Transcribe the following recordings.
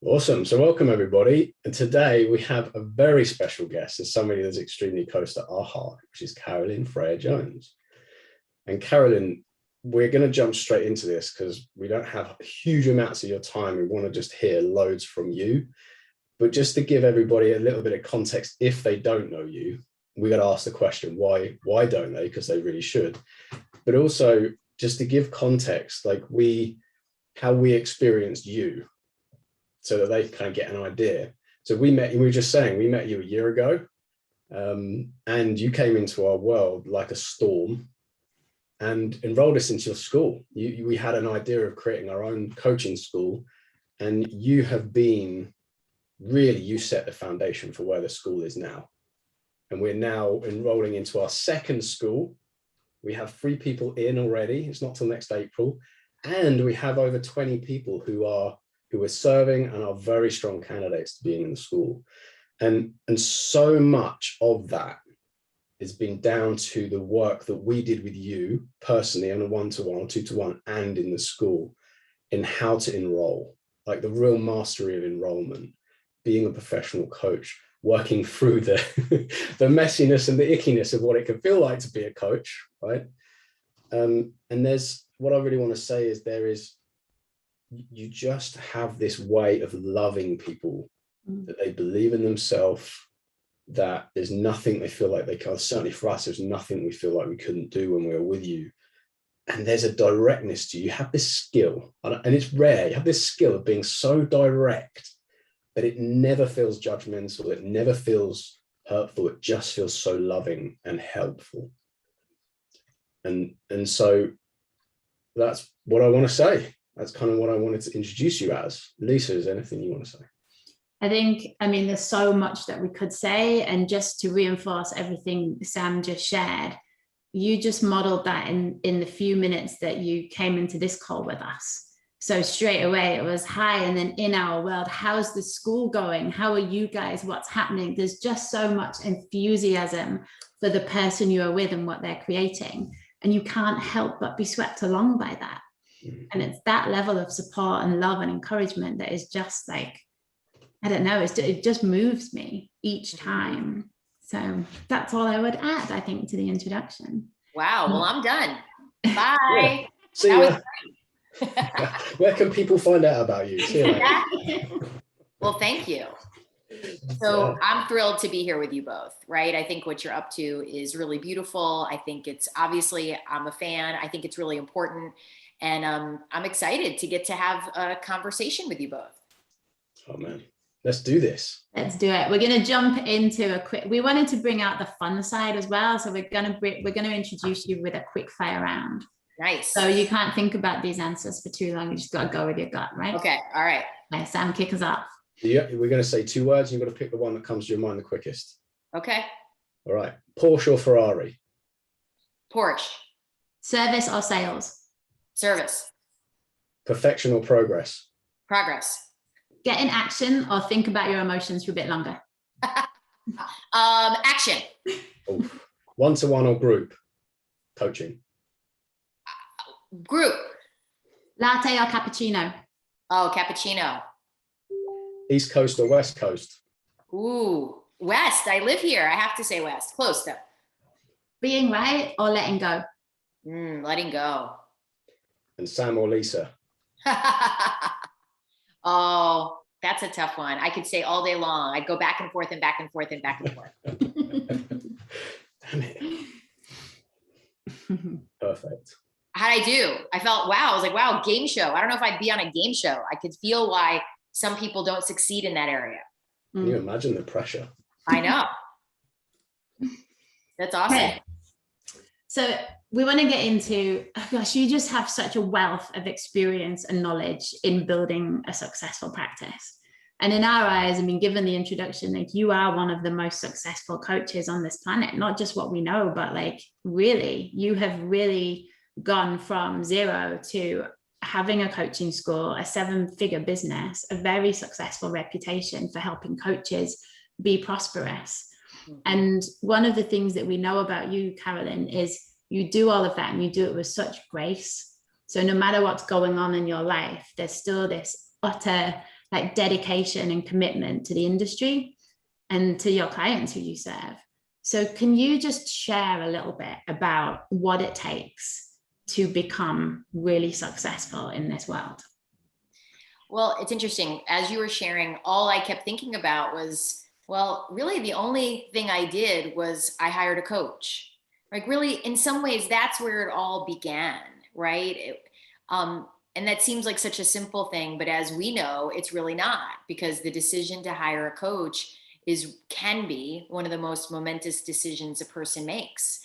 Awesome. So welcome everybody. And today we have a very special guest and somebody that's extremely close to our heart, which is Carolyn Freyer-Jones. And Carolyn, we're going to jump straight into this because we don't have huge amounts of your time. We want to just hear loads from you. But just to give everybody a little bit of context, if they don't know you, we got to ask the question, why don't they? Because they really should. But also just to give context, like how we experienced you, so that they kind of get an idea. So we met you a year ago, and you came into our world like a storm and enrolled us into your school. We had an idea of creating our own coaching school, and you set the foundation for where the school is now. And we're now enrolling into our second school. We have 3 people in already. It's not till next April. And we have over 20 people who are serving and are very strong candidates to being in the school. And so much of that has been down to the work that we did with you personally on a 1-to-1 or 2-to-1 and in the school in how to enroll, like the real mastery of enrollment, being a professional coach, working through the messiness and the ickiness of what it can feel like to be a coach, right? And what I really want to say is you just have this way of loving people, that they believe in themselves, that there's nothing they feel like they can't. Certainly for us, there's nothing we feel like we couldn't do when we were with you. And there's a directness to you. You have this skill, and it's rare. You have this skill of being so direct that it never feels judgmental. It never feels hurtful. It just feels so loving and helpful. And so that's what I want to say. That's kind of what I wanted to introduce you as. Lisa, is there anything you want to say? There's so much that we could say, and just to reinforce everything Sam just shared, you just modeled that in the few minutes that you came into this call with us. So straight away it was hi, and then in our world, how's the school going? How are you guys? What's happening? There's just so much enthusiasm for the person you are with and what they're creating, and you can't help but be swept along by that. And it's that level of support and love and encouragement that is just like, I don't know, it just moves me each time. So that's all I would add, I think, to the introduction. Wow. Well, I'm done. Bye. Yeah. See you. Where can people find out about you? See you later. Well, thank you. So I'm thrilled to be here with you both, right? I think what you're up to is really beautiful. I think I'm a fan. I think it's really important. And I'm excited to get to have a conversation with you both. Oh man, let's do this. Let's do it. We're going to jump into we wanted to bring out the fun side as well. So we're going to introduce you with a quick fire round. Nice. So you can't think about these answers for too long. You just got to go with your gut, right? Okay. All right. Okay, Sam, kick us off. Yeah, we're going to say 2 words. You've got to pick the one that comes to your mind the quickest. Okay. All right. Porsche or Ferrari? Porsche. Service or sales? Service. Perfection or progress? Progress. Get in action or think about your emotions for a bit longer? Action. 1-to-1 or group coaching? Group. Latte or cappuccino? Oh, cappuccino. East Coast or West Coast? Ooh, West. I live here. I have to say West. Close though. Being right or letting go? Letting go. And Sam or Lisa? Oh, that's a tough one. I could say all day long. I'd go back and forth and back and forth and back and forth. Damn it. Perfect. How'd I do? I felt, wow. I was like, wow, game show. I don't know if I'd be on a game show. I could feel why some people don't succeed in that area. Can you imagine the pressure? I know. That's awesome. Okay. So we want to get into, gosh, you just have such a wealth of experience and knowledge in building a successful practice. And in our eyes, given the introduction, like you are one of the most successful coaches on this planet, not just what we know, but like really, you have really gone from 0 to having a coaching school, a 7-figure business, a very successful reputation for helping coaches be prosperous. And one of the things that we know about you, Carolyn, is you do all of that and you do it with such grace. So no matter what's going on in your life, there's still this utter like dedication and commitment to the industry and to your clients who you serve. So can you just share a little bit about what it takes to become really successful in this world? Well, it's interesting. As you were sharing, all I kept thinking about was, well, really the only thing I did was I hired a coach. Like really, in some ways, that's where it all began, right? And that seems like such a simple thing, but as we know, it's really not, because the decision to hire a coach can be one of the most momentous decisions a person makes.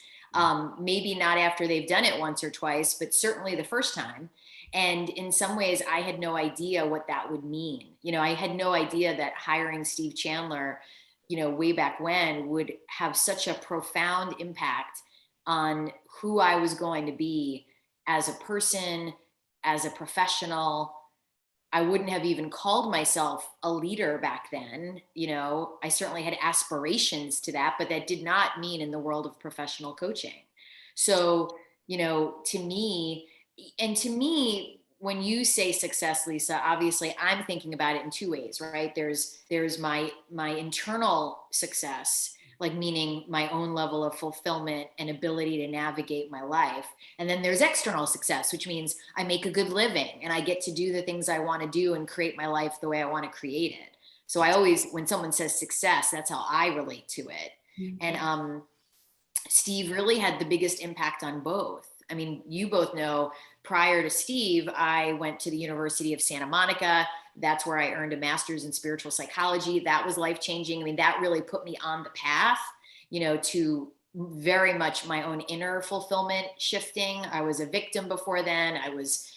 Maybe not after they've done it once or twice, but certainly the first time. And in some ways, I had no idea what that would mean. I had no idea that hiring Steve Chandler, way back when, would have such a profound impact on who I was going to be as a person, as a professional. I wouldn't have even called myself a leader back then. I certainly had aspirations to that, but that did not mean in the world of professional coaching. So, to me, when you say success, Lisa, obviously I'm thinking about it in two ways, right? There's my internal success, like meaning my own level of fulfillment and ability to navigate my life. And then there's external success, which means I make a good living and I get to do the things I want to do and create my life the way I want to create it. So I always, when someone says success, that's how I relate to it. Mm-hmm. And Steve really had the biggest impact on both. I mean, you both know, prior to Steve, I went to the University of Santa Monica. That's where I earned a master's in spiritual psychology. That was life-changing. I mean, that really put me on the path, to very much my own inner fulfillment shifting. I was a victim before then. I was,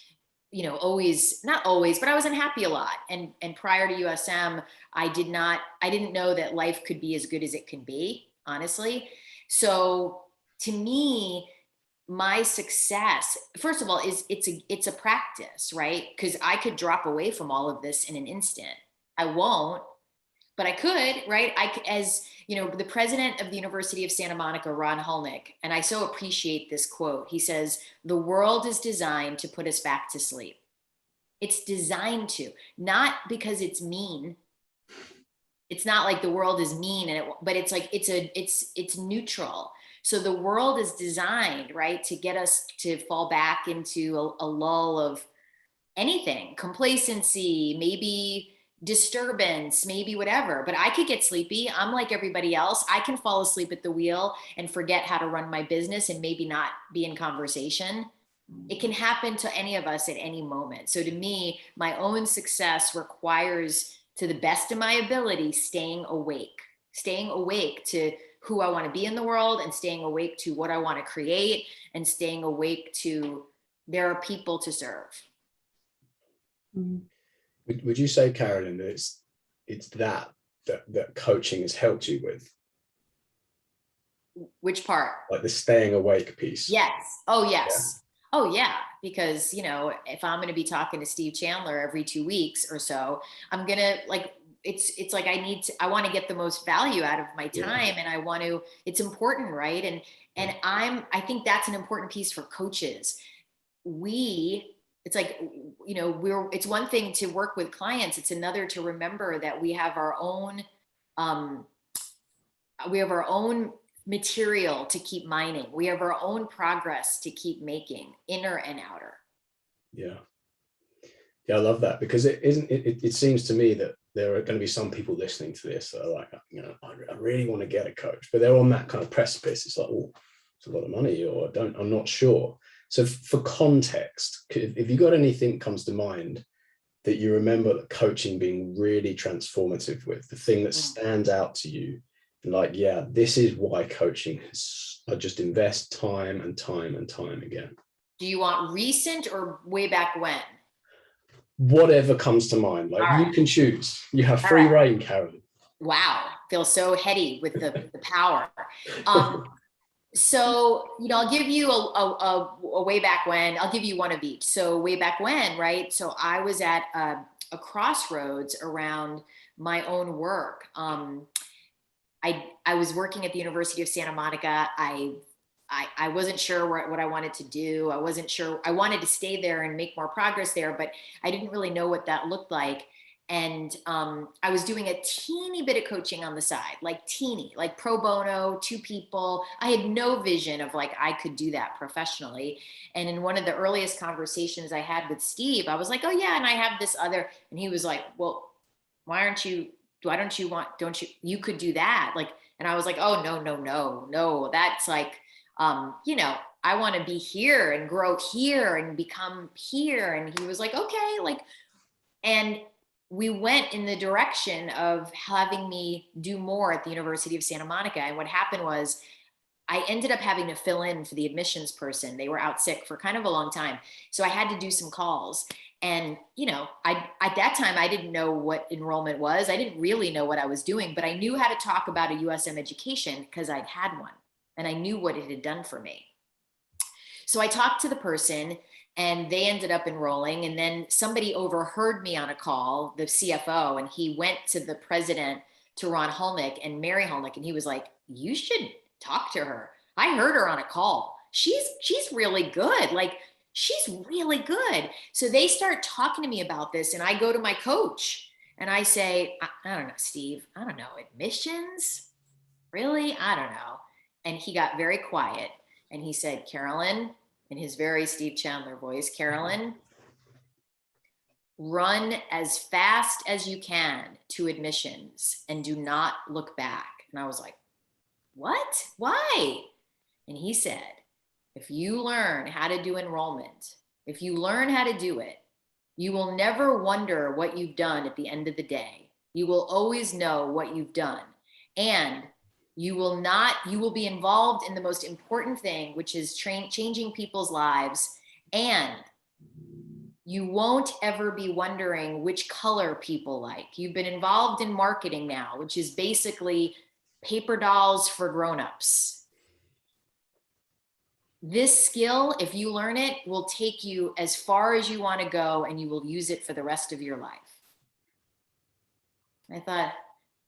not always, but I was unhappy a lot. And prior to USM, I didn't know that life could be as good as it can be, honestly. So to me, my success, first of all, is it's a practice, right? Because I could drop away from all of this in an instant. I won't, but I could, right? As the president of the University of Santa Monica, Ron Hulnick, and I so appreciate this quote. He says, "The world is designed to put us back to sleep." It's designed to, not because it's mean. It's not like the world is mean, but it's like it's neutral. So the world is designed, right, to get us to fall back into a lull of anything, complacency, maybe disturbance, maybe whatever. But I could get sleepy. I'm like everybody else. I can fall asleep at the wheel and forget how to run my business and maybe not be in conversation. It can happen to any of us at any moment. So to me, my own success requires, to the best of my ability, staying awake to who I want to be in the world, and staying awake to what I want to create, and staying awake to there are people to serve. Would you say, Carolyn, that it's that coaching has helped you with? Which part? Like the staying awake piece. Yes. Oh, yes. Yeah. Oh, yeah. Because, if I'm going to be talking to Steve Chandler every 2 weeks or so, I'm going to it's like I want to get the most value out of my time, and it's important. Right. And I think that's an important piece for coaches. It's like, it's one thing to work with clients. It's another to remember that we have our own material to keep mining. We have our own progress to keep making, inner and outer. Yeah. I love that, because it seems to me that there are going to be some people listening to this that are like, I really want to get a coach, but they're on that kind of precipice. It's like, oh, it's a lot of money, or I'm not sure. So for context, if you got anything comes to mind that you remember the coaching being really transformative with, the thing that stands out to you, like, yeah, this is why coaching is, I just invest time and time and time again. Do you want recent or way back when? Whatever comes to mind. Like, you can choose. You have free reign, Carolyn. Wow. Feel so heady with the power. So, I'll give you a way back when. I'll give you one of each. So way back when, right? So I was at a crossroads around my own work. I was working at the University of Santa Monica. I wasn't sure what I wanted to do. I wanted to stay there and make more progress there, but I didn't really know what that looked like. And I was doing a teeny bit of coaching on the side, like teeny, like pro bono, 2 people. I had no vision of like, I could do that professionally. And in one of the earliest conversations I had with Steve, I was like, oh yeah, and I have this other, and he was like, well, why don't you you could do that. Like, and I was like, oh, no. That's like, I want to be here and grow here and become here. And he was like, okay, like, and we went in the direction of having me do more at the University of Santa Monica. And what happened was I ended up having to fill in for the admissions person. They were out sick for kind of a long time. So I had to do some calls. And, at that time, I didn't know what enrollment was. I didn't really know what I was doing, but I knew how to talk about a USM education because I'd had one and I knew what it had done for me. So I talked to the person and they ended up enrolling. And then somebody overheard me on a call, the CFO, and he went to the president, to Ron Hulnick and Mary Hulnick. And he was like, you should talk to her. I heard her on a call. She's really good. Like, she's really good. So they start talking to me about this. And I go to my coach and I say, I don't know, Steve, I don't know, admissions? Really? I don't know. And he got very quiet and he said, Carolyn, in his very Steve Chandler voice, Carolyn, run as fast as you can to admissions and do not look back. And I was like, what? Why? And he said, if you learn how to do enrollment, if you learn how to do it, you will never wonder what you've done at the end of the day. You will always know what you've done. And you will be involved in the most important thing, which is changing people's lives. And you won't ever be wondering which color people like. You've been involved in marketing now, which is basically paper dolls for grownups. This skill, if you learn it, will take you as far as you want to go and you will use it for the rest of your life. I thought,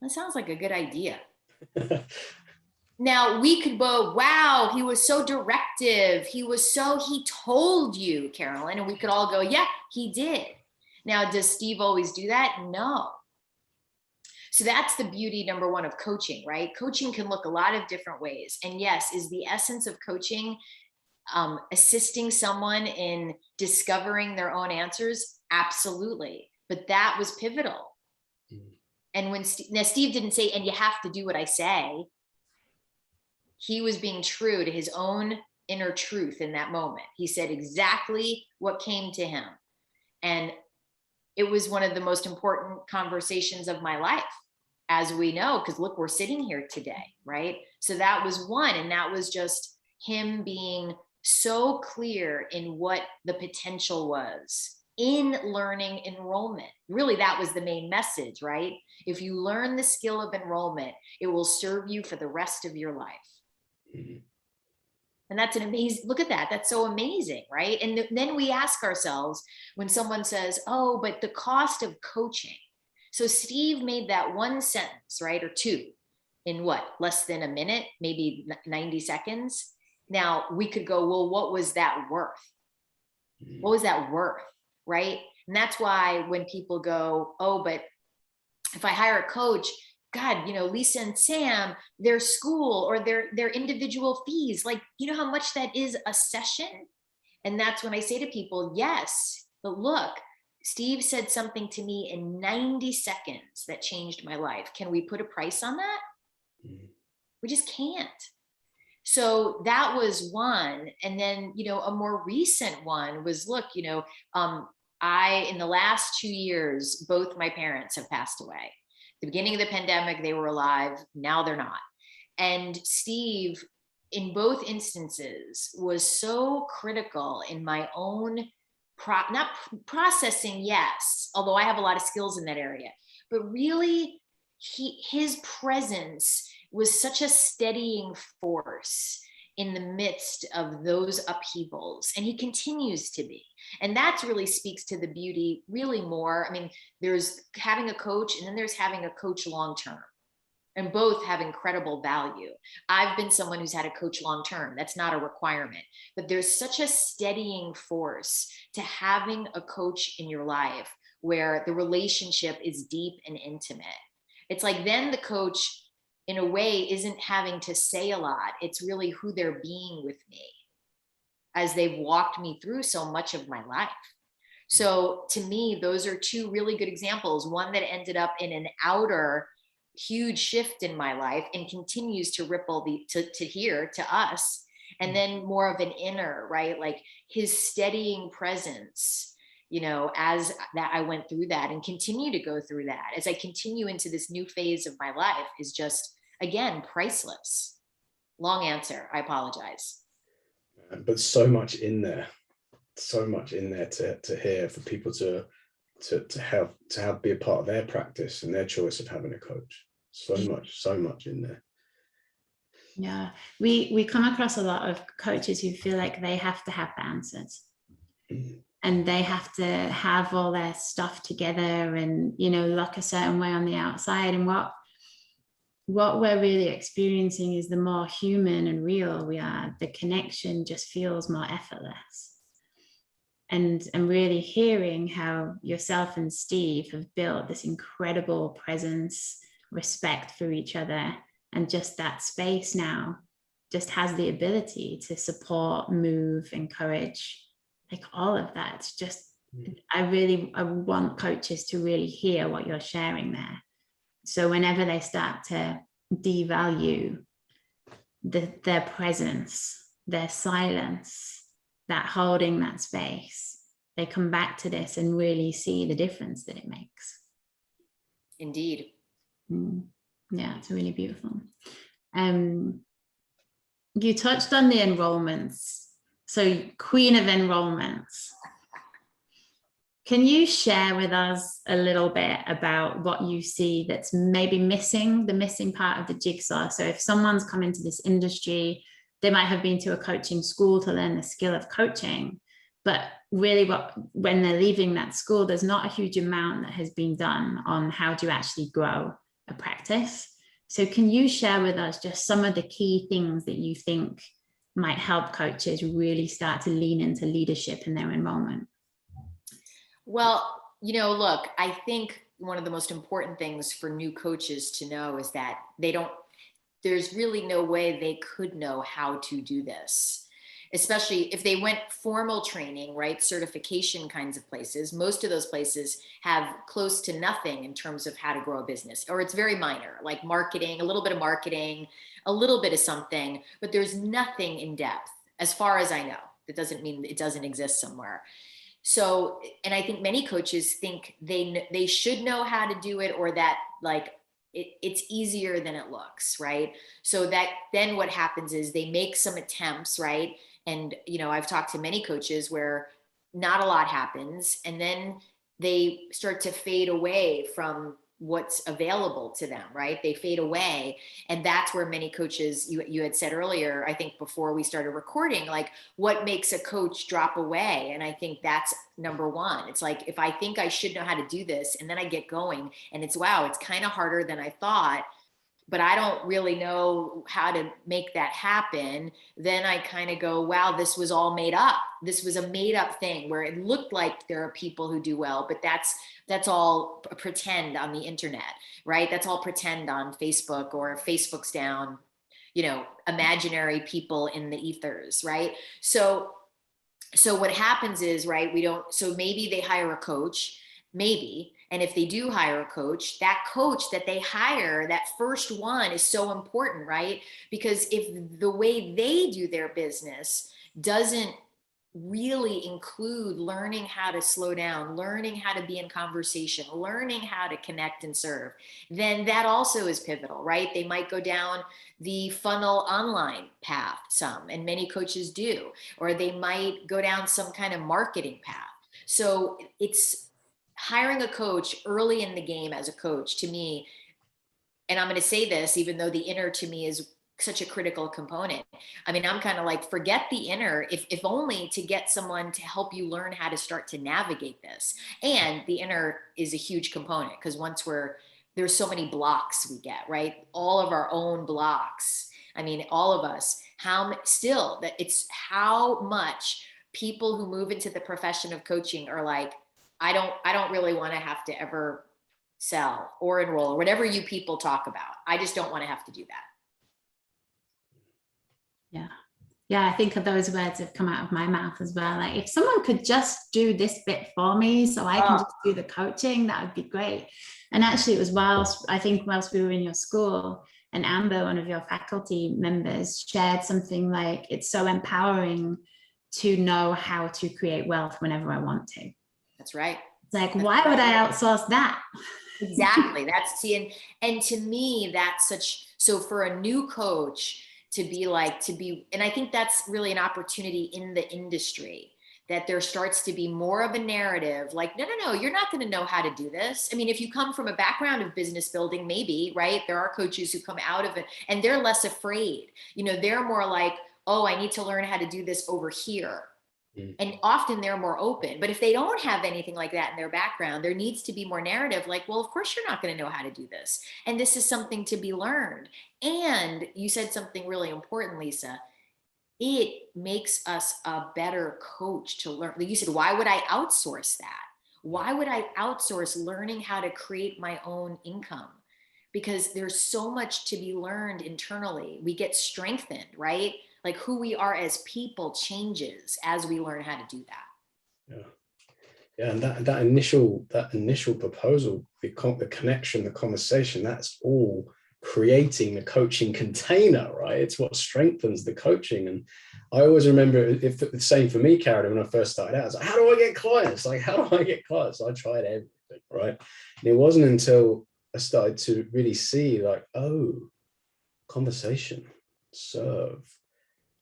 that sounds like a good idea. Now we could go, wow, he was so directive. He told you, Carolyn, and we could all go, yeah, he did. Now, does Steve always do that? No. So that's the beauty, number one, of coaching, right? Coaching can look a lot of different ways. And yes, is the essence of coaching assisting someone in discovering their own answers? Absolutely. But that was pivotal. And when Steve didn't say, and you have to do what I say, he was being true to his own inner truth in that moment. He said exactly what came to him. And it was one of the most important conversations of my life, as we know, because look, we're sitting here today, right? So that was one. And that was just him being so clear in what the potential was in learning enrollment. Really, that was the main message, right? If you learn the skill of enrollment, it will serve you for the rest of your life. Mm-hmm. And that's an amazing, look at that. That's so amazing, right? And then we ask ourselves when someone says, oh, but the cost of coaching. So Steve made that one sentence, right? Or two in what? Less than a minute, maybe 90 seconds. Now we could go, well, what was that worth? What was that worth? Right? And that's why when people go, oh, but if I hire a coach, God, Lisa and Sam, their school or their individual fees, like, you know how much that is a session? And that's when I say to people, yes, but look, Steve said something to me in 90 seconds that changed my life. Can we put a price on that? We just can't. So that was one. And then, a more recent one was, look, in the last 2 years, both my parents have passed away. At the beginning of the pandemic, they were alive. Now they're not. And Steve, in both instances, was so critical in my own not processing, yes, although I have a lot of skills in that area, but really his presence was such a steadying force in the midst of those upheavals. And he continues to be. And that really speaks to the beauty really more. I mean, there's having a coach and then there's having a coach long-term. And both have incredible value. I've been someone who's had a coach long-term. That's not a requirement, but there's such a steadying force to having a coach in your life where the relationship is deep and intimate. It's like then the coach, in a way, isn't having to say a lot. It's really who they're being with me as they've walked me through so much of my life. So to me, those are two really good examples. One that ended up in an outer huge shift in my life and continues to ripple to here, to us. And then more of an inner, right? Like his steadying presence, as that I went through that and continue to go through that as I continue into this new phase of my life is just, again, priceless. Long answer. I apologize. But so much in there to hear, for people to have be a part of their practice and their choice of having a coach. So much in there. Yeah, we come across a lot of coaches who feel like they have to have the answers, and they have to have all their stuff together and look a certain way on the outside. And what we're really experiencing is the more human and real we are, the connection just feels more effortless. And really hearing how yourself and Steve have built this incredible presence, respect for each other, and just that space now just has the ability to support, move, encourage, like all of that. It's just, I want coaches to really hear what you're sharing there. So whenever they start to devalue their presence, their silence, that holding that space, they come back to this and really see the difference that it makes. Indeed. Yeah, it's really beautiful. You touched on the enrollments. So queen of enrollments. Can you share with us a little bit about what you see that's maybe missing, the missing part of the jigsaw? So if someone's come into this industry, they might have been to a coaching school to learn the skill of coaching, but really when they're leaving that school, there's not a huge amount that has been done on how to actually grow a practice. So can you share with us just some of the key things that you think might help coaches really start to lean into leadership in their enrollment? Well, look, I think one of the most important things for new coaches to know is that there's really no way they could know how to do this, especially if they went formal training, right? Certification kinds of places. Most of those places have close to nothing in terms of how to grow a business, or it's very minor, like marketing, a little bit of something, but there's nothing in depth as far as I know. That doesn't mean it doesn't exist somewhere. So, and I think many coaches think they should know how to do it, or that like it's easier than it looks, right? So that then what happens is they make some attempts, right? And, I've talked to many coaches where not a lot happens, and then they start to fade away from what's available to them, right? They fade away. And that's where many coaches, you had said earlier, I think before we started recording, like what makes a coach drop away? And I think that's number one. It's like, if I think I should know how to do this, and then I get going and it's kind of harder than I thought, but I don't really know how to make that happen. Then I kind of go, wow, this was all made up. This was a made up thing where it looked like there are people who do well, but that's all pretend on the internet, right? That's all pretend on Facebook, or Facebook's down, imaginary people in the ethers, right? So what happens is, right, so maybe they hire a coach, maybe. And if they do hire a coach, that coach that they hire, that first one, is so important, right? Because if the way they do their business doesn't really include learning how to slow down, learning how to be in conversation, learning how to connect and serve, then that also is pivotal, right? They might go down the funnel online path, and many coaches do, or they might go down some kind of marketing path. So it's hiring a coach early in the game as a coach, to me, and I'm going to say this, even though the inner to me is such a critical component. I mean, I'm kind of like, forget the inner, if only to get someone to help you learn how to start to navigate this. And the inner is a huge component, because there's so many blocks we get, right? All of our own blocks. I mean, all of us, it's how much people who move into the profession of coaching are like, I don't really want to have to ever sell or enroll or whatever you people talk about. I just don't want to have to do that. Yeah. Yeah, I think of those words have come out of my mouth as well. Like if someone could just do this bit for me so I can just do the coaching, that would be great. And actually it was whilst we were in your school, and Amber, one of your faculty members, shared something like, it's so empowering to know how to create wealth whenever I want to. That's right. It's like, why would I outsource that? Exactly. And to me, that's so for a new coach to be, and I think that's really an opportunity in the industry, that there starts to be more of a narrative like, no, you're not going to know how to do this. I mean, if you come from a background of business building, maybe, right? There are coaches who come out of it and they're less afraid. They're more like, oh, I need to learn how to do this over here. And often they're more open. But if they don't have anything like that in their background, there needs to be more narrative like, well, of course you're not going to know how to do this. And this is something to be learned. And you said something really important, Lisa. It makes us a better coach to learn. Like you said, why would I outsource that? Why would I outsource learning how to create my own income? Because there's so much to be learned internally. We get strengthened, right? Like who we are as people changes as we learn how to do that. Yeah, and that initial proposal, the connection, the conversation, that's all creating the coaching container, right? It's what strengthens the coaching. And I always remember, if the same for me, Carolyn, when I first started out, I was like, how do I get clients? Like, how do I get clients? So I tried everything, right? And it wasn't until I started to really see like, oh, conversation, serve,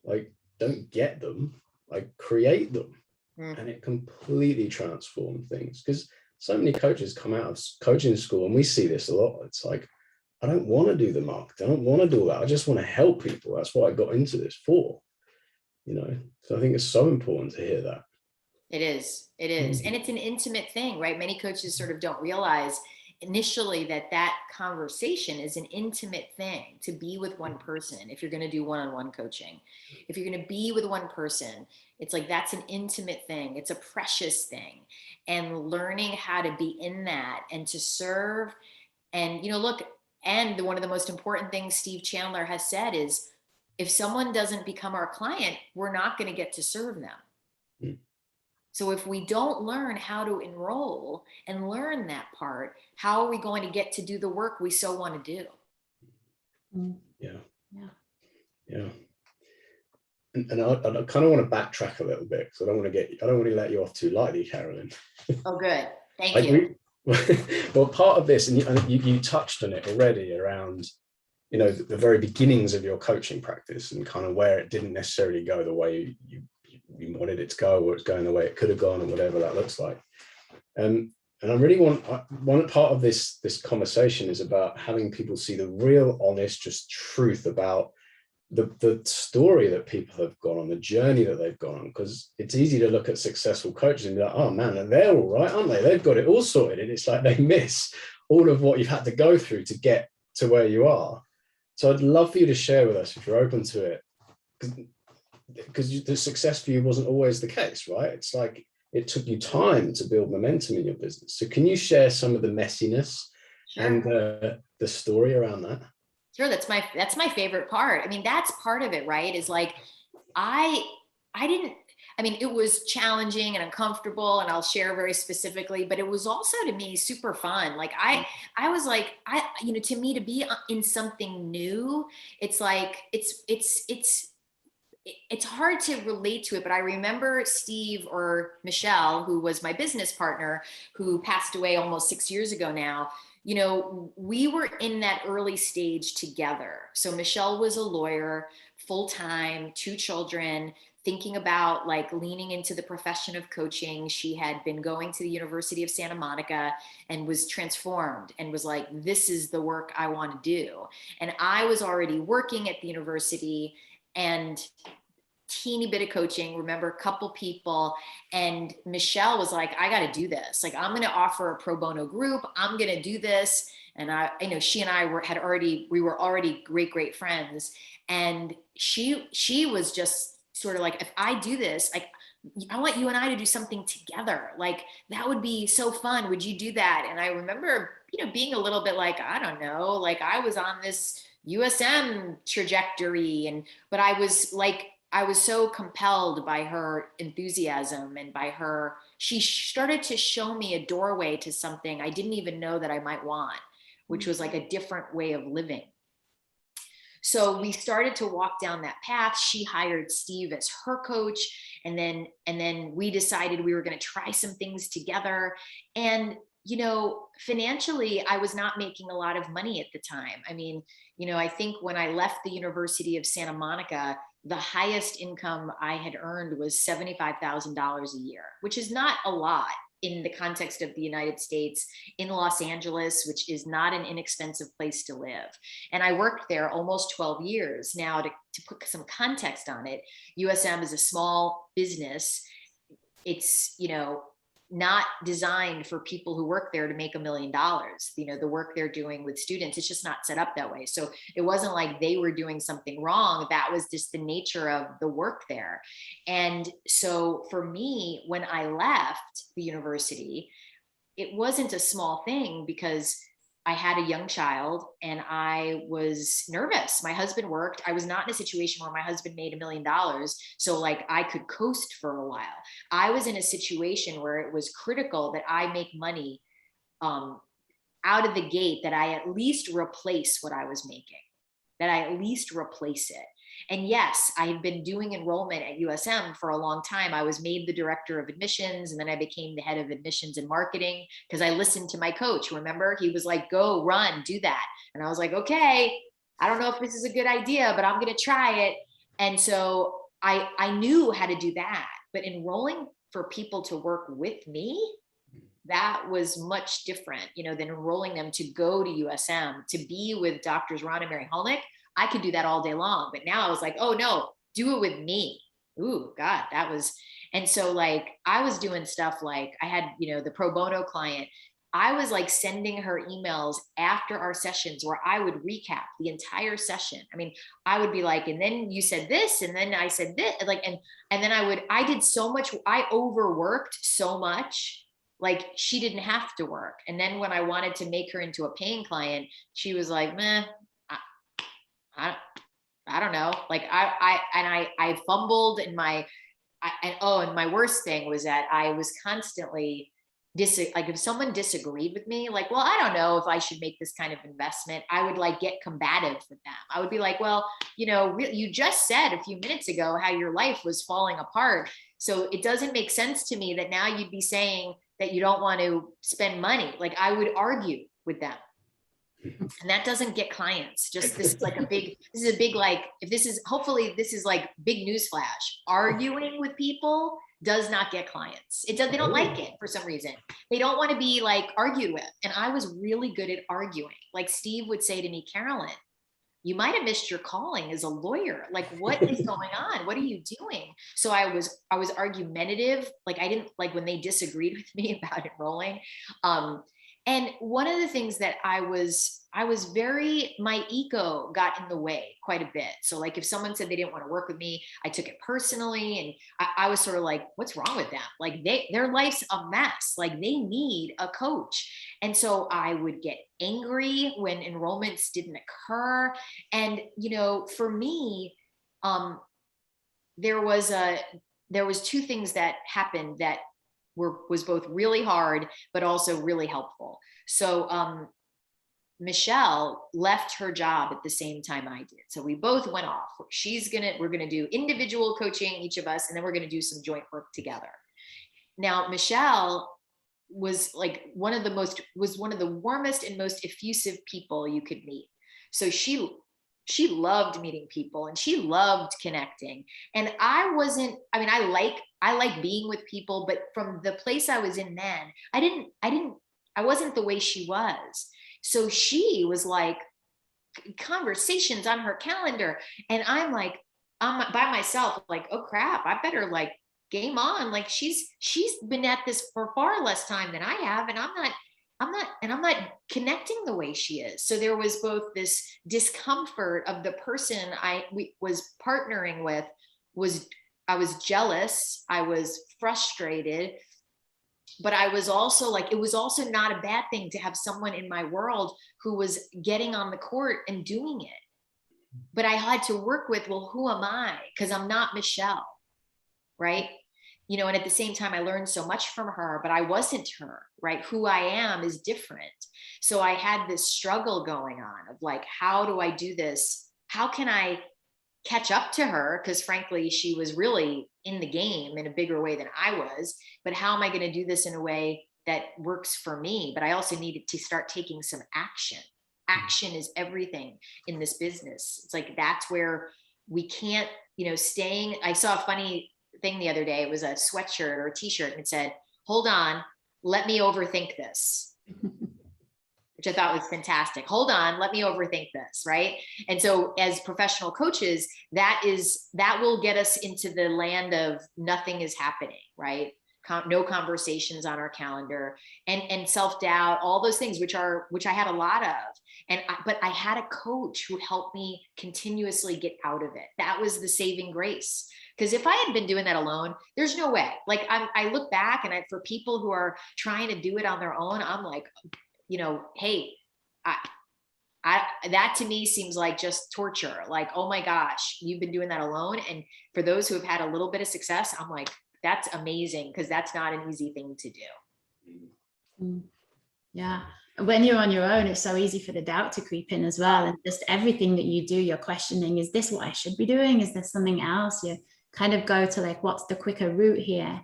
like, don't get them, like create them. And it completely transformed things, because so many coaches come out of coaching school, and we see this a lot. It's like, I don't want to do the marketing. I don't want to do that. I just want to help people. That's what I got into this for, So I think it's so important to hear that. It is. And it's an intimate thing, right? Many coaches sort of don't realize initially that conversation is an intimate thing, to be with one person. If you're going to do one-on-one coaching, if you're going to be with one person, it's like, that's an intimate thing. It's a precious thing. And learning how to be in that and to serve. And, look, and one of the most important things Steve Chandler has said is, if someone doesn't become our client, we're not going to get to serve them. So if we don't learn how to enroll and learn that part, how are we going to get to do the work we so want to do? Yeah. And I kind of want to backtrack a little bit, because I don't want to let you off too lightly, Carolyn. Oh, good. Thank you. Well, part of this, and you touched on it already, around the very beginnings of your coaching practice, and kind of where it didn't necessarily go the way you wanted it to go, or it's going the way it could have gone, or whatever that looks like. And I really want one part of this conversation is about having people see the real, honest, just truth about the story that people have gone on, the journey that they've gone on. Because it's easy to look at successful coaches and be like, oh man, they're all right, aren't they? They've got it all sorted. And it's like they miss all of what you've had to go through to get to where you are. So I'd love for you to share with us, if you're open to it, because the success for you wasn't always the case, right? It's like it took you time to build momentum in your business. So can you share some of the messiness and the story around that? Sure, that's my favorite part. I mean, that's part of it, right? Is like, it was challenging and uncomfortable, and I'll share very specifically, but it was also, to me, super fun. Like I was like, to me, to be in something new, it's like, it's hard to relate to it, but I remember Steve, or Michelle, who was my business partner, who passed away almost 6 years ago now. We were in that early stage together. So Michelle was a lawyer, full-time, 2 children, thinking about like leaning into the profession of coaching. She had been going to the University of Santa Monica and was transformed and was like, this is the work I want to do. And I was already working at the university and teeny bit of coaching, remember, a couple people. And Michelle was like, I got to do this. Like, I'm going to offer a pro bono group. I'm going to do this. And I know she and I we were already great friends. And she was just sort of like, if I do this, like, I want you and I to do something together. Like, that would be so fun. Would you do that? And I remember, being a little bit like, I don't know, like I was on this USM trajectory, but I was so compelled by her enthusiasm and by she started to show me a doorway to something I didn't even know that I might want, which was like a different way of living. So we started to walk down that path. She hired Steve as her coach. And then we decided we were going to try some things together. And, financially, I was not making a lot of money at the time. I mean, I think when I left the University of Santa Monica, the highest income I had earned was $75,000 a year, which is not a lot in the context of the United States, in Los Angeles, which is not an inexpensive place to live. And I worked there almost 12 years. Now, to put some context on it, USM is a small business. It's, not designed for people who work there to make $1 million. The work they're doing with students, it's just not set up that way. So it wasn't like they were doing something wrong. That was just the nature of the work there. And so for me, when I left the university, it wasn't a small thing because I had a young child and I was nervous. My husband worked. I was not in a situation where my husband made $1 million. So like I could coast for a while. I was in a situation where it was critical that I make money out of the gate, that I at least replace what I was making, that I at least replace it. And yes, I had been doing enrollment at USM for a long time. I was made the director of admissions, and then I became the head of admissions and marketing because I listened to my coach. Remember, he was like, go, run, do that. And I was like, okay, I don't know if this is a good idea, but I'm going to try it. And so I knew how to do that. But enrolling for people to work with me, that was much different, than enrolling them to go to USM, to be with Doctors Ron and Mary Hulnick. I could do that all day long. But now I was like, oh no, do it with me. Ooh, God, that was. And so like, I was doing stuff like I had, the pro bono client. I was like sending her emails after our sessions where I would recap the entire session. I mean, I would be like, and then you said this, and then I said this, like, and then I did so much, I overworked so much, like she didn't have to work. And then when I wanted to make her into a paying client, she was like, meh, I don't know. Like I fumbled in and my worst thing was that I was constantly like if someone disagreed with me, like, well, I don't know if I should make this kind of investment, I would like get combative with them. I would be like, well, you just said a few minutes ago how your life was falling apart. So it doesn't make sense to me that now you'd be saying that you don't want to spend money. Like I would argue with them. And that doesn't get clients. Just this is a big, like, hopefully this is like big news flash. Arguing with people does not get clients. They don't like it for some reason. They don't want to be like argued with. And I was really good at arguing. Like Steve would say to me, Carolyn, you might have missed your calling as a lawyer. Like, what is going on? What are you doing? So I was argumentative. Like I didn't like when they disagreed with me about enrolling. And one of the things that I was my ego got in the way quite a bit. So like if someone said they didn't want to work with me, I took it personally. And I was sort of like, what's wrong with them? Like their life's a mess. Like they need a coach. And so I would get angry when enrollments didn't occur. And, for me, there was two things that happened that was both really hard, but also really helpful. So Michelle left her job at the same time I did. So we both went off. We're going to do individual coaching, each of us, and then we're going to do some joint work together. Now, Michelle was like one of the warmest and most effusive people you could meet. So she loved meeting people and she loved connecting. And I like being with people, but from the place I was in then, I wasn't the way she was. So she was like conversations on her calendar. And I'm like, I'm by myself, like, oh crap, I better like game on. Like she's been at this for far less time than I have. And I'm not connecting the way she is. So there was both this discomfort of the person I was partnering with was I was jealous, I was frustrated, but I was also like, it was also not a bad thing to have someone in my world who was getting on the court and doing it. But I had to work with, well, who am I? Because I'm not Michelle, right? You know, and at the same time, I learned so much from her, but I wasn't her, right? Who I am is different. So I had this struggle going on of like, how do I do this? How can I catch up to her? Because frankly, she was really in the game in a bigger way than I was. But how am I going to do this in a way that works for me? But I also needed to start taking some action. Action is everything in this business. It's like, that's where we can't, you know, staying. I saw a funny thing the other day. It was a sweatshirt or a t-shirt and it said, hold on, let me overthink this. Which I thought was fantastic. Hold on, let me overthink this, right? And so as professional coaches, that will get us into the land of nothing is happening, right? No conversations on our calendar, and self-doubt, all those things, which I had a lot of. But I had a coach who helped me continuously get out of it. That was the saving grace. Because if I had been doing that alone, there's no way. Like I look back and for people who are trying to do it on their own, I'm like, you know, hey, that to me seems like just torture. Like, oh my gosh, you've been doing that alone. And for those who have had a little bit of success, I'm like, that's amazing, because that's not an easy thing to do. Yeah. When you're on your own, it's so easy for the doubt to creep in as well. And just everything that you do, you're questioning, is this what I should be doing? Is there something else? You kind of go to like, what's the quicker route here?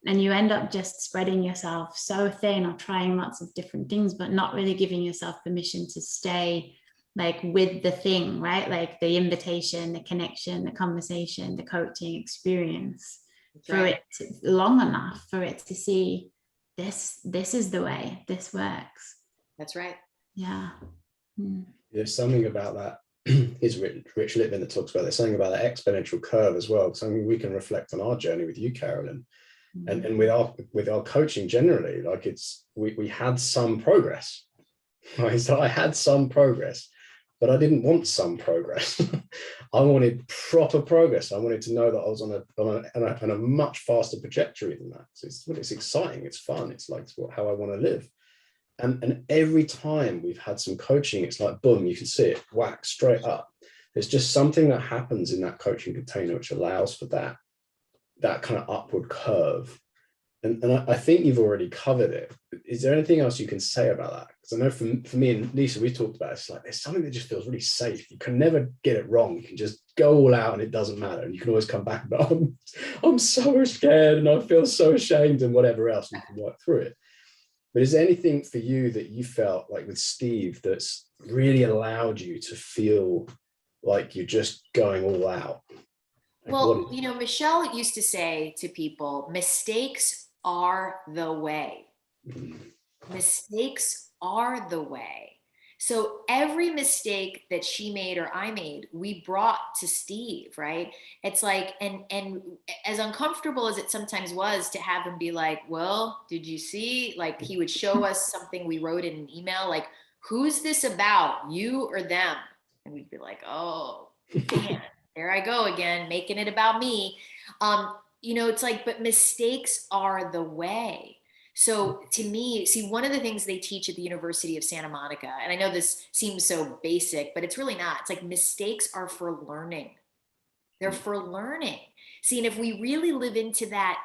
And you end up just spreading yourself so thin or trying lots of different things, but not really giving yourself permission to stay like with the thing, right? Like the invitation, the connection, the conversation, the coaching experience. That's for right. It to, long enough for it to see this is the way, this works. That's right. Yeah. There's something about that. Is Rich Lippman that talks about, there's something about that exponential curve as well. Something we can reflect on our journey with you, Carolyn. And with our coaching generally, like we had some progress, right? So I had some progress, but I didn't want some progress. I wanted proper progress. I wanted to know that I was on a much faster trajectory than that. So it's exciting, it's fun, it's like how I want to live. And every time we've had some coaching, it's like boom, you can see it whack straight up. There's just something that happens in that coaching container which allows for that kind of upward curve. And I think you've already covered it. Is there anything else you can say about that? Because I know for me and Lisa, we talked about it. It's like there's something that just feels really safe. You can never get it wrong. You can just go all out and it doesn't matter. And you can always come back, but I'm so scared and I feel so ashamed and whatever else, you can work through it. But is there anything for you that you felt like with Steve that's really allowed you to feel like you're just going all out? Well, you know, Michelle used to say to people, mistakes are the way. Mistakes are the way. So every mistake that she made or I made, we brought to Steve, right? It's like, and as uncomfortable as it sometimes was to have him be like, well, did you see? Like he would show us something we wrote in an email, like, who's this about, you or them? And we'd be like, oh, man. There I go again, making it about me. You know, it's like, but mistakes are the way. So to me, see, one of the things they teach at the University of Santa Monica, and I know this seems so basic, but it's really not. It's like mistakes are for learning. They're for learning. See, and if we really live into that,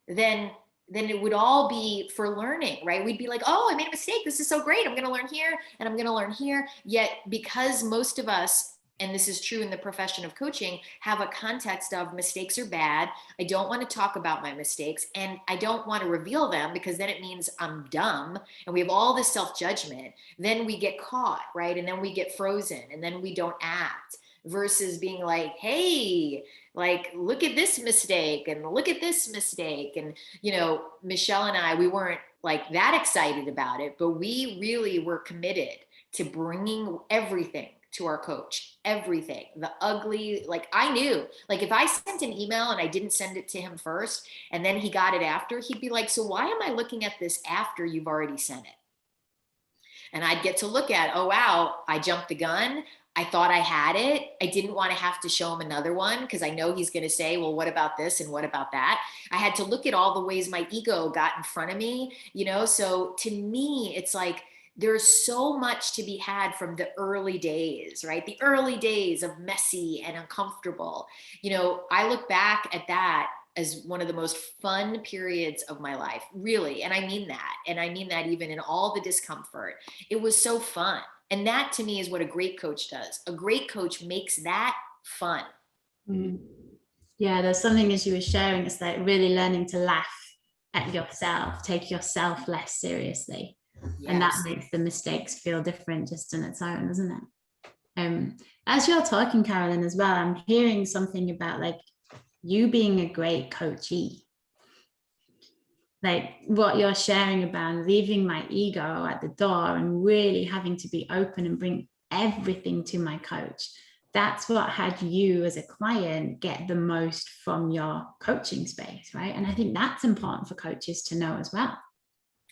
then it would all be for learning, right? We'd be like, oh, I made a mistake. This is so great. I'm going to learn here and I'm going to learn here. Yet because most of us, and this is true in the profession of coaching, have a context of mistakes are bad. I don't want to talk about my mistakes and I don't want to reveal them because then it means I'm dumb and we have all this self-judgment. Then we get caught, right? And then we get frozen and then we don't act versus being like, hey, like, look at this mistake and look at this mistake. And, you know, Michelle and I, we weren't like that excited about it, but we really were committed to bringing everything to our coach, everything, the ugly, like I knew, like if I sent an email and I didn't send it to him first and then he got it after, he'd be like, so why am I looking at this after you've already sent it? And I'd get to look at, oh, wow, I jumped the gun. I thought I had it. I didn't want to have to show him another one because I know he's going to say, well, what about this and what about that? I had to look at all the ways my ego got in front of me, you know? So to me, it's like, there's so much to be had from the early days, right? The early days of messy and uncomfortable. You know, I look back at that as one of the most fun periods of my life, really. And I mean that. And I mean that even in all the discomfort. It was so fun. And that to me is what a great coach does. A great coach makes that fun. Mm. Yeah, there's something as you were sharing, it's like really learning to laugh at yourself, take yourself less seriously. Yes. And that makes the mistakes feel different just on its own, doesn't it? As you're talking, Carolyn, as well, I'm hearing something about like you being a great coachee. Like what you're sharing about leaving my ego at the door and really having to be open and bring everything to my coach. That's what had you as a client get the most from your coaching space, right? And I think that's important for coaches to know as well.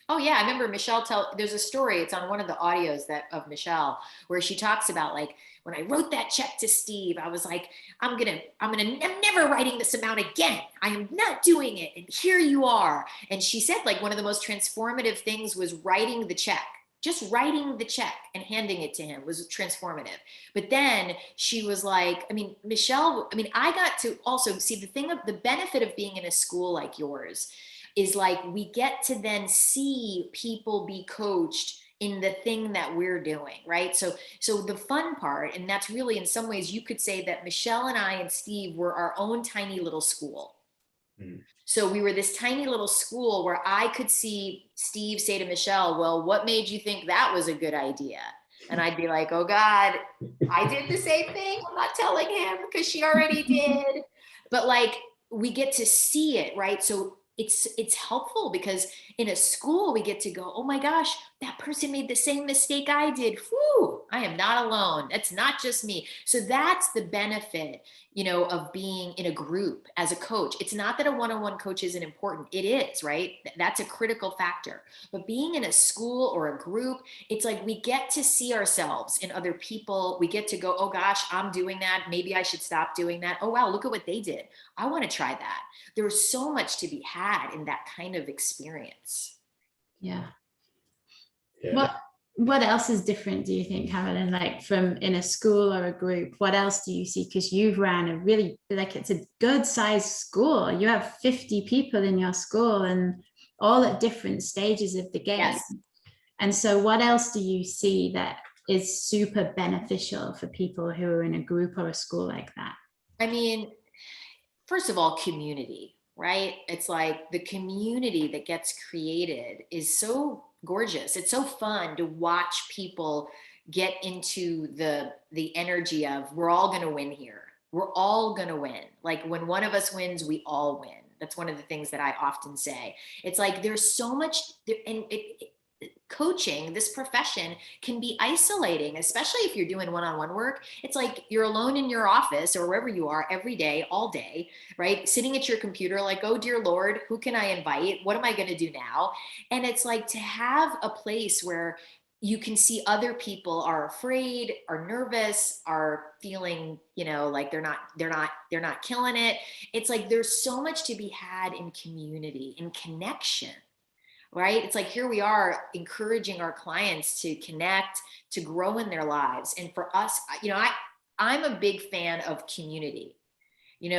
Oh yeah, I remember Michelle there's a story, it's on one of the audios of Michelle, where she talks about like, when I wrote that check to Steve, I was like, I'm never writing this amount again. I am not doing it. And here you are. And she said like one of the most transformative things was writing the check. Just writing the check and handing it to him was transformative. But then she was like, Michelle, I got to also see the benefit of being in a school like yours is like, we get to then see people be coached in the thing that we're doing, right? So the fun part, and that's really in some ways you could say that Michelle and I and Steve were our own tiny little school. Mm. So we were this tiny little school where I could see Steve say to Michelle, well, what made you think that was a good idea? And I'd be like, oh God, I did the same thing. I'm not telling him because she already did. But like, we get to see it, right? So it's helpful because in a school we get to go, oh my gosh, that person made the same mistake I did. Whew, I am not alone. That's not just me. So that's the benefit, of being in a group as a coach. It's not that a one-on-one coach isn't important. It is, right? That's a critical factor. But being in a school or a group, it's like we get to see ourselves in other people. We get to go, oh gosh, I'm doing that. Maybe I should stop doing that. Oh wow, look at what they did. I want to try that. There's so much to be had in that kind of experience. Yeah. What else is different, do you think, Carolyn, like from in a school or a group? What else do you see? Because you've ran a really, like, it's a good sized school. You have 50 people in your school and all at different stages of the game. Yes. And so what else do you see that is super beneficial for people who are in a group or a school like that? First of all, community, right? It's like the community that gets created is so gorgeous. It's so fun to watch people get into the energy of, we're all going to win here. We're all going to win. Like when one of us wins, we all win. That's one of the things that I often say. It's like, there's so much, and coaching, this profession can be isolating, especially if you're doing one-on-one work. It's like you're alone in your office or wherever you are every day, all day, right? Sitting at your computer, like, oh dear Lord, who can I invite? What am I going to do now? And it's like to have a place where you can see other people are afraid, are nervous, are feeling, like they're not killing it. It's like there's so much to be had in community, in connection. Right? It's like, here we are encouraging our clients to connect, to grow in their lives. And for us, I'm a big fan of community,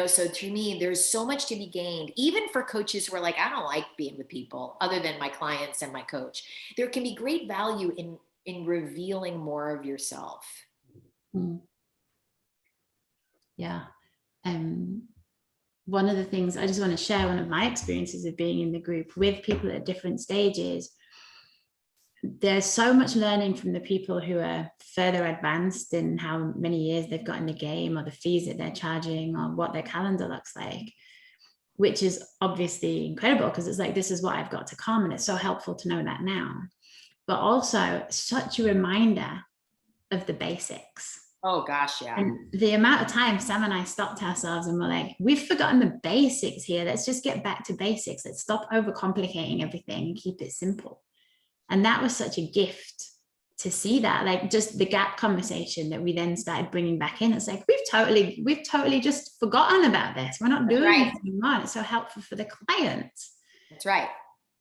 so to me, there's so much to be gained, even for coaches who are like, I don't like being with people other than my clients and my coach. There can be great value in revealing more of yourself. Yeah. One of the things I just want to share, one of my experiences of being in the group with people at different stages, there's so much learning from the people who are further advanced in how many years they've got in the game or the fees that they're charging or what their calendar looks like, which is obviously incredible because it's like, this is what I've got to come. And it's so helpful to know that now, but also such a reminder of the basics. Oh gosh, yeah. And the amount of time Sam and I stopped ourselves and we're like, we've forgotten the basics here. Let's just get back to basics. Let's stop overcomplicating everything and keep it simple. And that was such a gift to see that, like just the gap conversation that we then started bringing back in. It's like we've totally just forgotten about this. We're not doing this anymore. It's so helpful for the clients. That's right.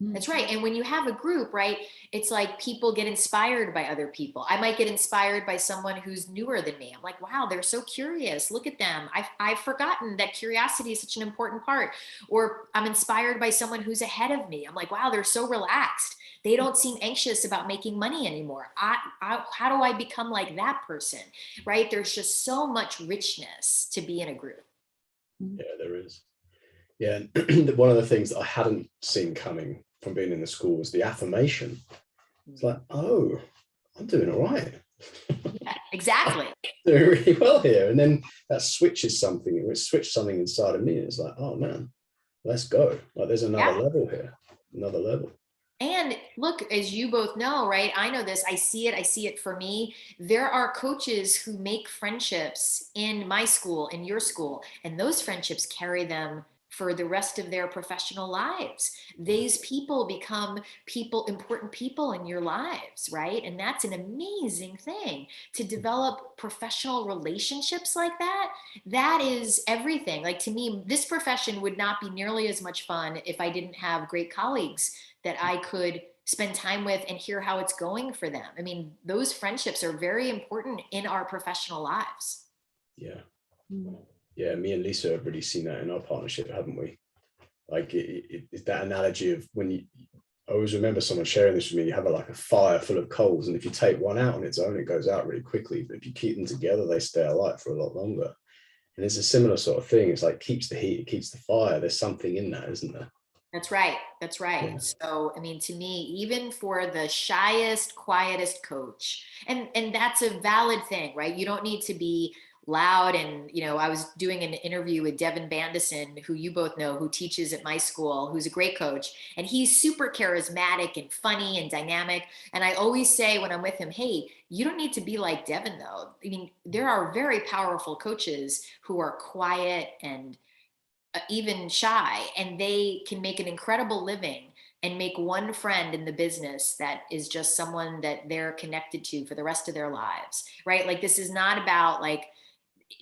That's right. And when you have a group, right, it's like people get inspired by other people. I might get inspired by someone who's newer than me. I'm like, wow, they're so curious. Look at them. I've forgotten that curiosity is such an important part. Or I'm inspired by someone who's ahead of me. I'm like, wow, they're so relaxed. They don't seem anxious about making money anymore. How do I become like that person? Right? There's just so much richness to be in a group. Yeah, there is. Yeah, and one of the things that I hadn't seen coming from being in the school was the affirmation. It's like, oh, I'm doing all right. Yeah, exactly. Doing really well here. And then that switches something. It switched something inside of me. It's like, oh man, let's go. Like there's another level here, another level. And look, as you both know, right? I know this, I see it for me. There are coaches who make friendships in my school, in your school, and those friendships carry them for the rest of their professional lives. These people become important people in your lives, right? And that's an amazing thing to develop professional relationships like that. That is everything. Like to me, this profession would not be nearly as much fun if I didn't have great colleagues that I could spend time with and hear how it's going for them. I mean, those friendships are very important in our professional lives. Yeah. Yeah, me and Lisa have really seen that in our partnership, haven't we? Like it's that analogy of when you, I always remember someone sharing this with me, you have like a fire full of coals, and if you take one out on its own, it goes out really quickly. But if you keep them together, they stay alight for a lot longer. And it's a similar sort of thing. It's like keeps the heat, it keeps the fire. There's something in that, isn't there? That's right. That's right. Yeah. So, I mean, to me, even for the shyest, quietest coach, and that's a valid thing, right? You don't need to be loud. And, you know, I was doing an interview with Devin Bandison, who you both know, who teaches at my school, who's a great coach, and he's super charismatic and funny and dynamic. And I always say when I'm with him, hey, you don't need to be like Devin though. I mean, there are very powerful coaches who are quiet and even shy, and they can make an incredible living and make one friend in the business that is just someone that they're connected to for the rest of their lives, right? Like this is not about like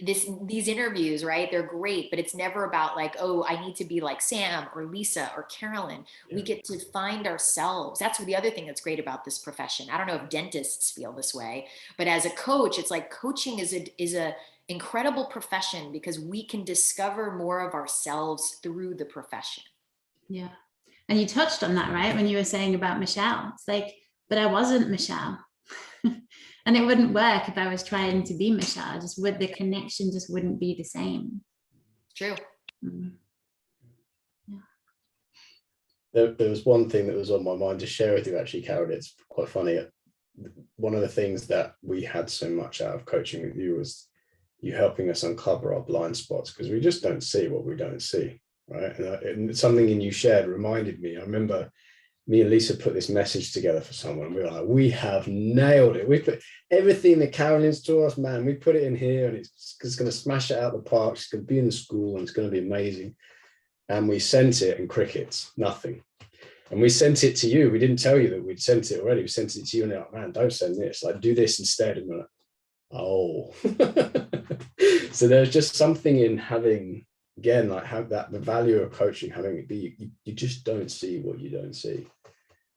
these interviews, right? They're great, but it's never about like, oh, I need to be like Sam or Lisa or Carolyn. Yeah. We get to find ourselves. That's the other thing that's great about this profession. I don't know if dentists feel this way, but as a coach, it's like coaching is a incredible profession because we can discover more of ourselves through the profession. Yeah. And you touched on that, right? When you were saying about Michelle, it's like, but I wasn't Michelle. And it wouldn't work if I was trying to be Michelle. The connection just wouldn't be the same. True. Yeah. There was one thing that was on my mind to share with you, actually, Carol. It's quite funny. One of the things that we had so much out of coaching with you was you helping us uncover our blind spots, because we just don't see what we don't see, right? And something in you shared reminded me. I remember me and Lisa put this message together for someone, and we were like, we have nailed it. We put everything that Carolyn's taught us, man, we put it in here, and it's going to smash it out of the park. It's going to be in the school, and it's going to be amazing. And we sent it, and crickets, nothing. And we sent it to you. We didn't tell you that we'd sent it already. We sent it to you, and they're like, man, don't send this. Like, do this instead. And we're like, oh. So there's just something in having, again, like have that, the value of coaching, having it be, you just don't see what you don't see.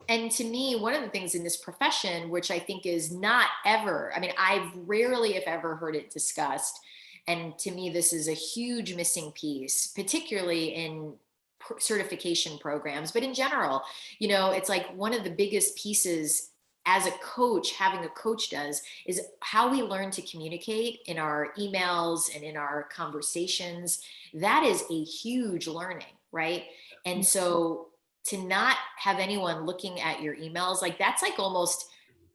And to me, one of the things in this profession, which I think is not ever, I mean, I've rarely, if ever, heard it discussed. And to me, this is a huge missing piece, particularly in certification programs, but in general, you know, it's like one of the biggest pieces as a coach, having a coach does, is how we learn to communicate in our emails and in our conversations. That is a huge learning, right? And so to not have anyone looking at your emails, like that's like almost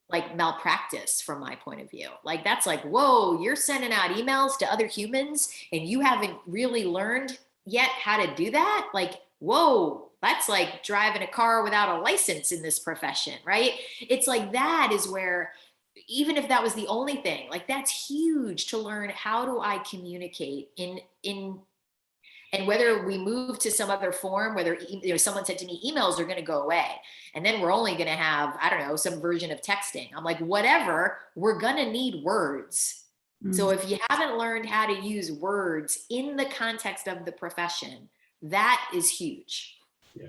like malpractice from my point of view. Like that's like, whoa, you're sending out emails to other humans and you haven't really learned yet how to do that? Like, whoa, that's like driving a car without a license in this profession, right? It's like that is where, even if that was the only thing, like that's huge to learn, how do I communicate in And whether we move to some other form, whether, you know, someone said to me, emails are going to go away. And then we're only going to have, I don't know, some version of texting. I'm like, whatever, we're going to need words. So if you haven't learned how to use words in the context of the profession, that is huge. Yeah.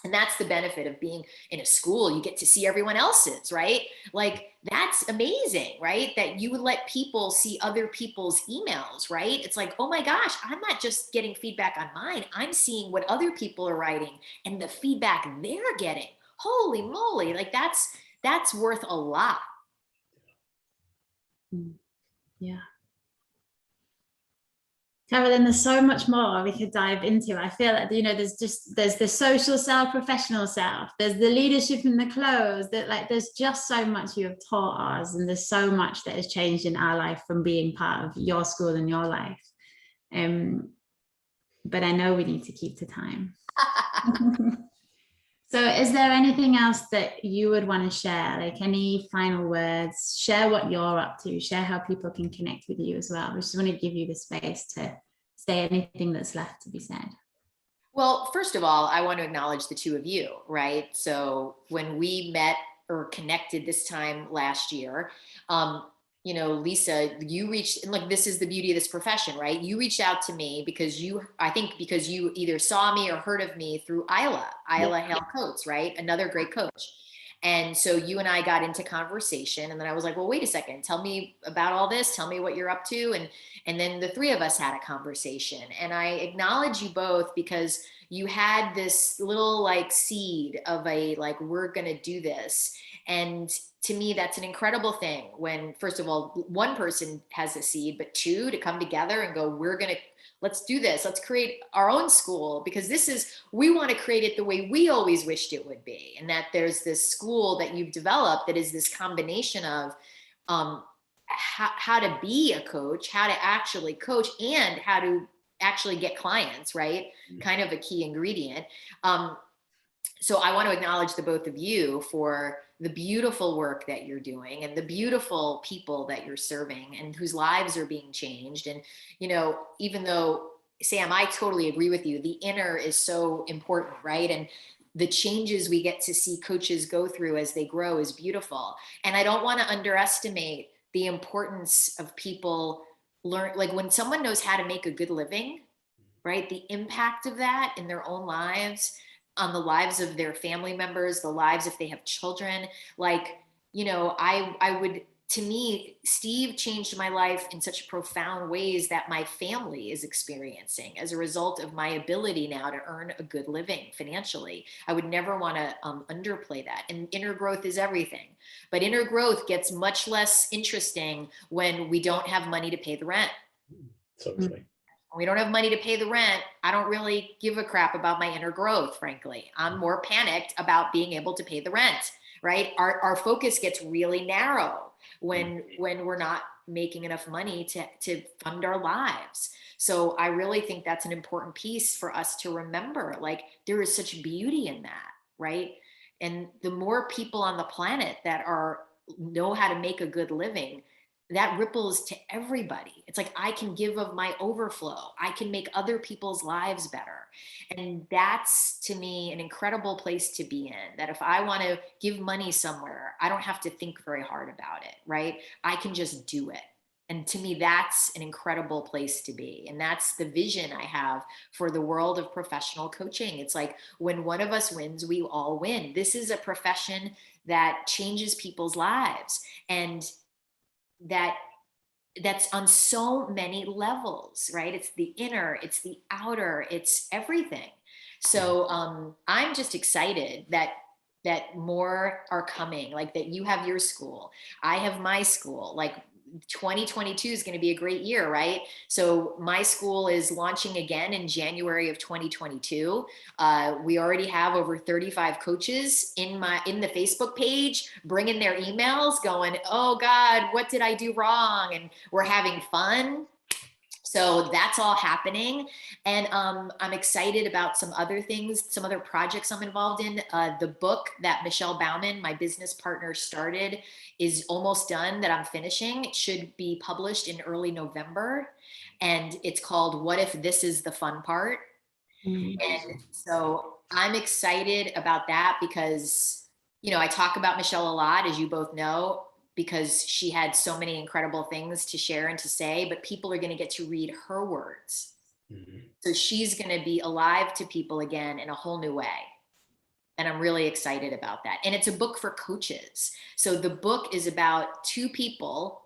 And that's the benefit of being in a school. You get to see everyone else's, right? Like, that's amazing, right? That you would let people see other people's emails, right? It's like, oh my gosh, I'm not just getting feedback on mine. I'm seeing what other people are writing and the feedback they're getting. Holy moly. Like, that's worth a lot. Yeah. Carolyn, there's so much more we could dive into. I feel like, you know, there's the social self, professional self, there's the leadership in the clothes, that like, there's just so much you have taught us, and there's so much that has changed in our life from being part of your school and your life. But I know we need to keep to time. So is there anything else that you would want to share? Like, any final words? Share what you're up to, share how people can connect with you as well. We just want to give you the space to say anything that's left to be said. Well, first of all, I want to acknowledge the two of you, right? So when we met or connected this time last year, you know, Lisa, you reached, and look, this is the beauty of this profession, right? You reached out to me because I think because you either saw me or heard of me through Isla Hale Coates, right? Another great coach. And so you and I got into conversation, and then I was like, well, wait a second, tell me about all this. Tell me what you're up to. And then the three of us had a conversation, and I acknowledge you both because you had this little like seed of a, like, we're going to do this. And to me, that's an incredible thing when, first of all, one person has a seed, but two, to come together and go, let's do this. Let's create our own school, because we want to create it the way we always wished it would be. And that there's this school that you've developed that is this combination of how to be a coach, how to actually coach, and how to actually get clients, right? Kind of a key ingredient. So I want to acknowledge the both of you for the beautiful work that you're doing and the beautiful people that you're serving and whose lives are being changed. And, you know, even though, Sam, I totally agree with you, the inner is so important, right? And the changes we get to see coaches go through as they grow is beautiful. And I don't want to underestimate the importance of people like when someone knows how to make a good living, right? The impact of that in their own lives, on the lives of their family members, the lives if they have children. Like, you know, I would, to me, Steve changed my life in such profound ways that my family is experiencing as a result of my ability now to earn a good living financially. I would never want to underplay that. And inner growth is everything. But inner growth gets much less interesting when we don't have money to pay the rent. Totally. We don't have money to pay the rent. I don't really give a crap about my inner growth, frankly. I'm more panicked about being able to pay the rent, right? Our focus gets really narrow when we're not making enough money to fund our lives. So I really think that's an important piece for us to remember. Like, there is such beauty in that, right? And the more people on the planet that know how to make a good living, that ripples to everybody. It's like, I can give of my overflow. I can make other people's lives better. And that's, to me, an incredible place to be in, that if I want to give money somewhere, I don't have to think very hard about it, right? I can just do it. And to me, that's an incredible place to be. And that's the vision I have for the world of professional coaching. It's like, when one of us wins, we all win. This is a profession that changes people's lives. And that's on so many levels, right? It's the inner, it's the outer, it's everything. So I'm just excited that more are coming, like that you have your school, I have my school. Like, 2022 is going to be a great year, right? So my school is launching again in January of 2022. We already have over 35 coaches in the Facebook page, bringing their emails going, oh God, what did I do wrong? And we're having fun. So that's all happening. And I'm excited about some other things, some other projects I'm involved in. The book that Michelle Bauman, my business partner, started is almost done, that I'm finishing. It should be published in early November. And it's called What If This Is the Fun Part? And so I'm excited about that because, you know, I talk about Michelle a lot, as you both know, because she had so many incredible things to share and to say, but people are going to get to read her words. So she's going to be alive to people again in a whole new way. And I'm really excited about that. And it's a book for coaches. So the book is about two people,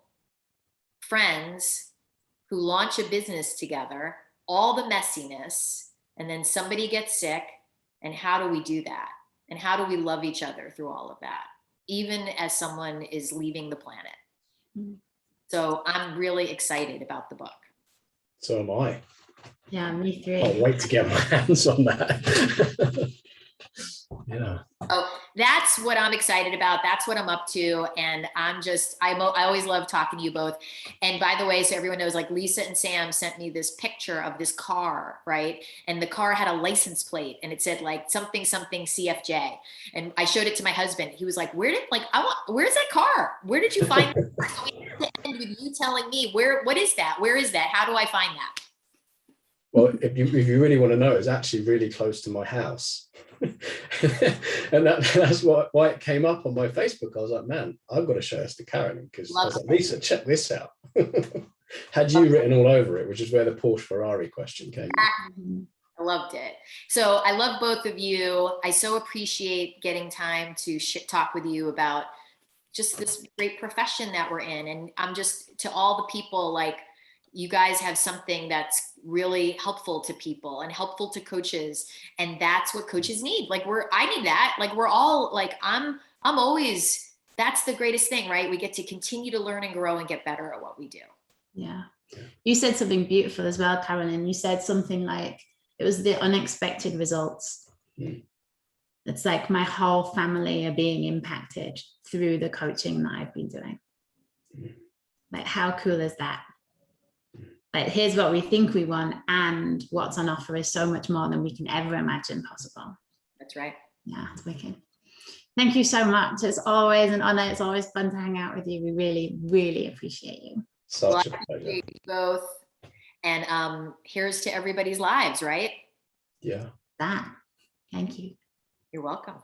friends, who launch a business together, all the messiness, and then somebody gets sick. And how do we do that? And how do we love each other through all of that, even as someone is leaving the planet? So I'm really excited about the book. So am I. Yeah, me too. Can't wait to get my hands on that. Yeah. Oh, that's what I'm excited about. That's what I'm up to. And I always love talking to you both. And by the way, so everyone knows, like, Lisa and Sam sent me this picture of this car, right? And the car had a license plate and it said like something, something CFJ. And I showed it to my husband. He was like, where's that car? Where did you find it? So we had to end with you telling me, what is that? Where is that? How do I find that? Well, if you really want to know, it's actually really close to my house. And that's why it came up on my Facebook. I was like, man, I've got to show this to Carolyn, because I was like, Lisa, check this out. Had you written all over it, which is where the Porsche Ferrari question came in. I loved it. So I love both of you. I so appreciate getting time to talk with you about just this great profession that we're in. And I'm just, to all the people, like, you guys have something that's really helpful to people and helpful to coaches. And that's what coaches need. Like, I need that. Like, we're all like, I'm always, that's the greatest thing, right? We get to continue to learn and grow and get better at what we do. Yeah. You said something beautiful as well, Carolyn. You said something like, it was the unexpected results. It's like my whole family are being impacted through the coaching that I've been doing. Like, how cool is that? Like, here's what we think we want, and what's on offer is so much more than we can ever imagine possible. That's right. Yeah, it's wicked. Thank you so much. It's always an honor. It's always fun to hang out with you. We really, really appreciate you. Such a pleasure. You both. And here's to everybody's lives, right? Yeah. That. Thank you. You're welcome.